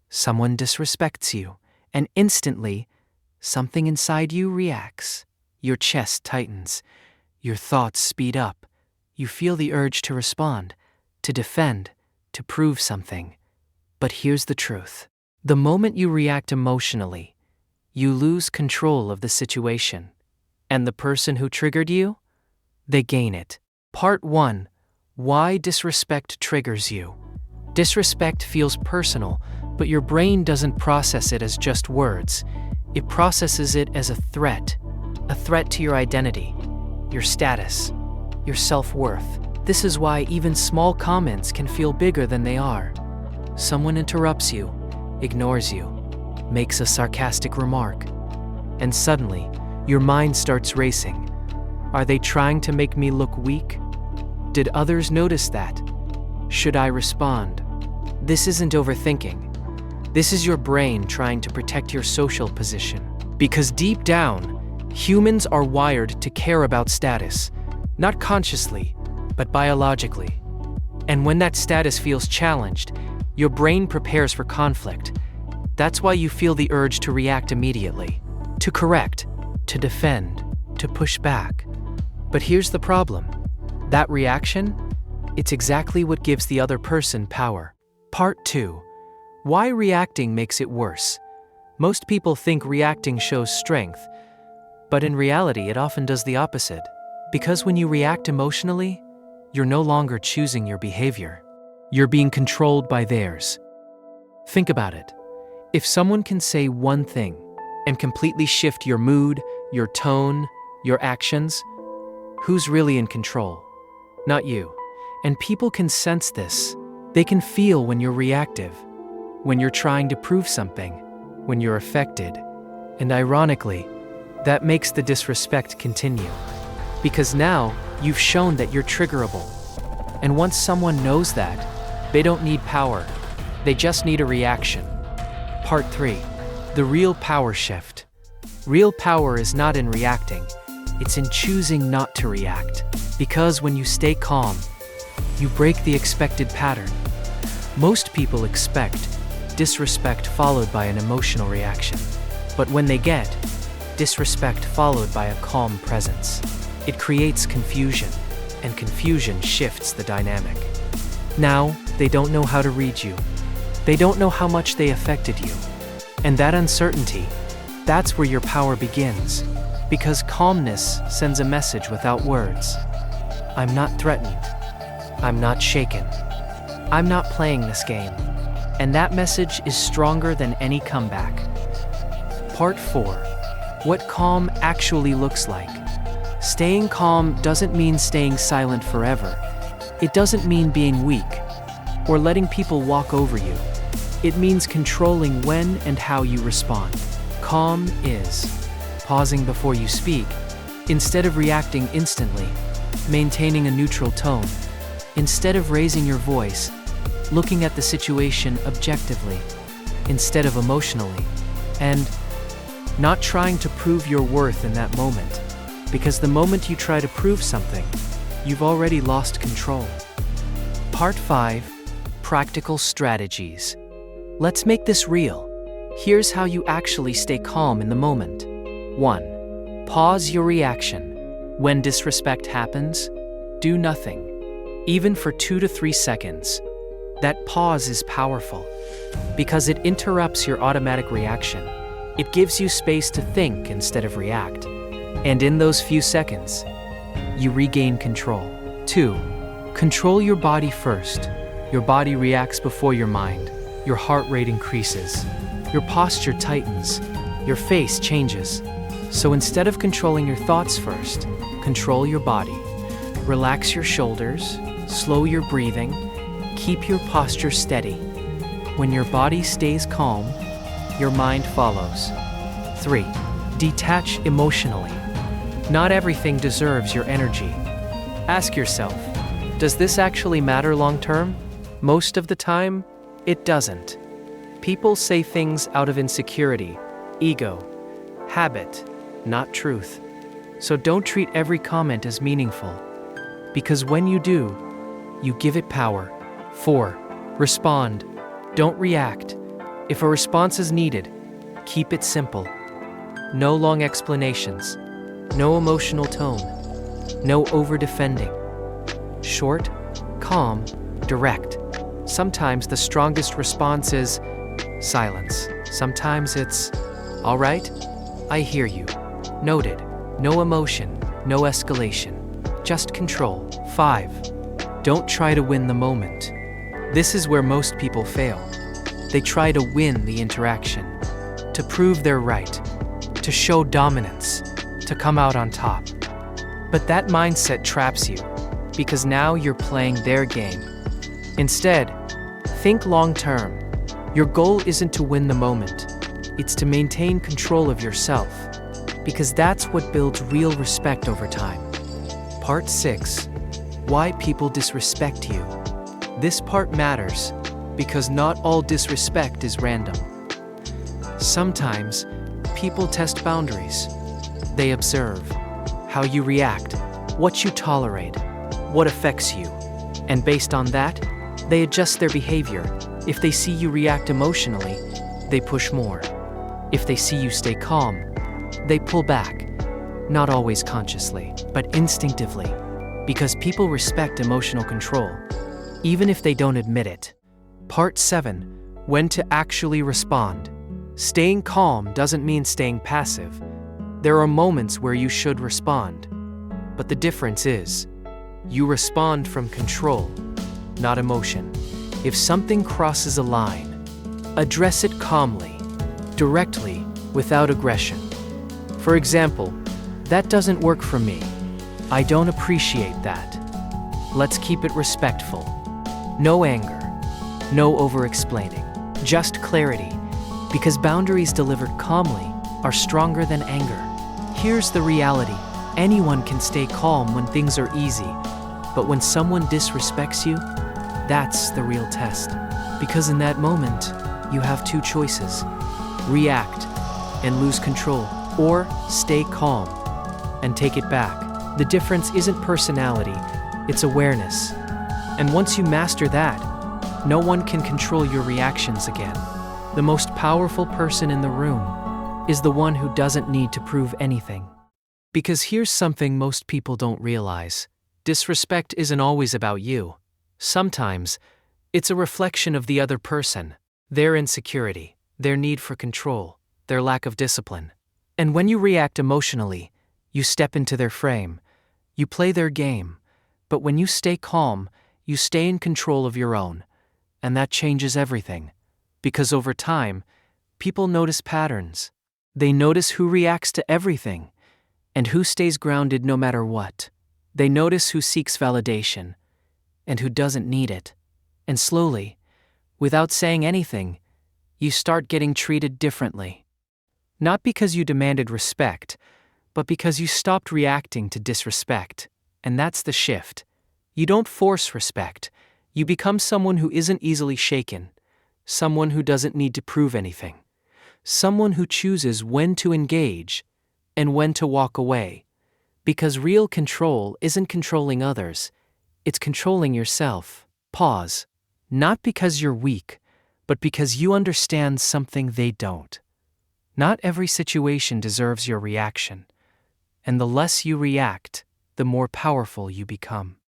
Someone disrespects you, and instantly, something inside you reacts. Your chest tightens, your thoughts speed up. You feel the urge to respond, to defend, to prove something. But here's the truth. The moment you react emotionally, you lose control of the situation. And the person who triggered you? They gain it. Part 1. Why disrespect triggers you. Disrespect feels personal, but your brain doesn't process it as just words. It processes it as a threat to your identity, your status, your self-worth. This is why even small comments can feel bigger than they are. Someone interrupts you, ignores you, makes a sarcastic remark, and suddenly, your mind starts racing. Are they trying to make me look weak? Did others notice that? Should I respond? This isn't overthinking. This is your brain trying to protect your social position. Because deep down, humans are wired to care about status, not consciously, but biologically. And when that status feels challenged, your brain prepares for conflict. That's why you feel the urge to react immediately, to correct, to defend, to push back. But here's the problem. That reaction, it's exactly what gives the other person power. Part 2. Why reacting makes it worse. Most people think reacting shows strength, but in reality it often does the opposite. Because when you react emotionally, you're no longer choosing your behavior. You're being controlled by theirs. Think about it. If someone can say one thing and completely shift your mood, your tone, your actions, who's really in control? Not you. And people can sense this. They can feel when you're reactive, when you're trying to prove something, when you're affected. And ironically, that makes the disrespect continue. Because now, you've shown that you're triggerable. And once someone knows that, they don't need power. They just need a reaction. Part 3. The real power shift. Real power is not in reacting. It's in choosing not to react. Because when you stay calm, you break the expected pattern. Most people expect disrespect followed by an emotional reaction. But when they get disrespect followed by a calm presence, it creates confusion, and confusion shifts the dynamic. Now, they don't know how to read you. They don't know how much they affected you. And that uncertainty, that's where your power begins. Because calmness sends a message without words. I'm not threatened. I'm not shaken. I'm not playing this game. And that message is stronger than any comeback. Part 4. What calm actually looks like. Staying calm doesn't mean staying silent forever. It doesn't mean being weak or letting people walk over you. It means controlling when and how you respond. Calm is pausing before you speak, instead of reacting instantly, maintaining a neutral tone, instead of raising your voice, looking at the situation objectively, instead of emotionally, and not trying to prove your worth in that moment, because the moment you try to prove something, you've already lost control. Part 5. Practical strategies. Let's make this real. Here's how you actually stay calm in the moment. 1. Pause your reaction. When disrespect happens, do nothing, even for 2 to 3 seconds. That pause is powerful because it interrupts your automatic reaction. It gives you space to think instead of react. And in those few seconds, you regain control. 2. Control your body first. Your body reacts before your mind. Your heart rate increases. Your posture tightens. Your face changes. So instead of controlling your thoughts first, control your body. Relax your shoulders, slow your breathing, keep your posture steady. When your body stays calm, your mind follows. 3. Detach emotionally. Not everything deserves your energy. Ask yourself, does this actually matter long term? Most of the time, it doesn't. People say things out of insecurity, ego, habit, not truth. So don't treat every comment as meaningful. Because when you do, you give it power. 4. Respond. Don't react. If a response is needed, keep it simple. No long explanations, no emotional tone, no over-defending. Short, calm, direct. Sometimes the strongest response is silence. Sometimes it's, "All right, I hear you." Noted. No emotion, no escalation. Just control. 5. Don't try to win the moment. This is where most people fail. They try to win the interaction, to prove they're right, to show dominance, to come out on top. But that mindset traps you, because now you're playing their game. Instead, think long-term. Your goal isn't to win the moment, it's to maintain control of yourself, because that's what builds real respect over time. Part 6. Why people disrespect you. This part matters, because not all disrespect is random. Sometimes, people test boundaries. They observe how you react, what you tolerate, what affects you, and based on that, they adjust their behavior. If they see you react emotionally, they push more. If they see you stay calm, they pull back. Not always consciously, but instinctively, because people respect emotional control, even if they don't admit it. Part 7. When to actually respond. Staying calm doesn't mean staying passive. There are moments where you should respond. But the difference is, you respond from control, not emotion. If something crosses a line, address it calmly, directly, without aggression. For example, "That doesn't work for me. I don't appreciate that. Let's keep it respectful." No anger, no over-explaining, just clarity, because boundaries delivered calmly are stronger than anger. Here's the reality. Anyone can stay calm when things are easy, but when someone disrespects you, that's the real test. Because in that moment, you have two choices: react and lose control, or stay calm and take it back. The difference isn't personality, it's awareness. And once you master that, no one can control your reactions again. The most powerful person in the room is the one who doesn't need to prove anything. Because here's something most people don't realize. Disrespect isn't always about you. Sometimes, it's a reflection of the other person, their insecurity, their need for control, their lack of discipline. And when you react emotionally, you step into their frame, you play their game. But when you stay calm, you stay in control of your own. And that changes everything. Because over time, people notice patterns. They notice who reacts to everything, and who stays grounded no matter what. They notice who seeks validation, and who doesn't need it. And slowly, without saying anything, you start getting treated differently. Not because you demanded respect, but because you stopped reacting to disrespect. And that's the shift. You don't force respect. You become someone who isn't easily shaken. Someone who doesn't need to prove anything. Someone who chooses when to engage and when to walk away. Because real control isn't controlling others, it's controlling yourself. Pause. Not because you're weak, but because you understand something they don't. Not every situation deserves your reaction. And the less you react, the more powerful you become.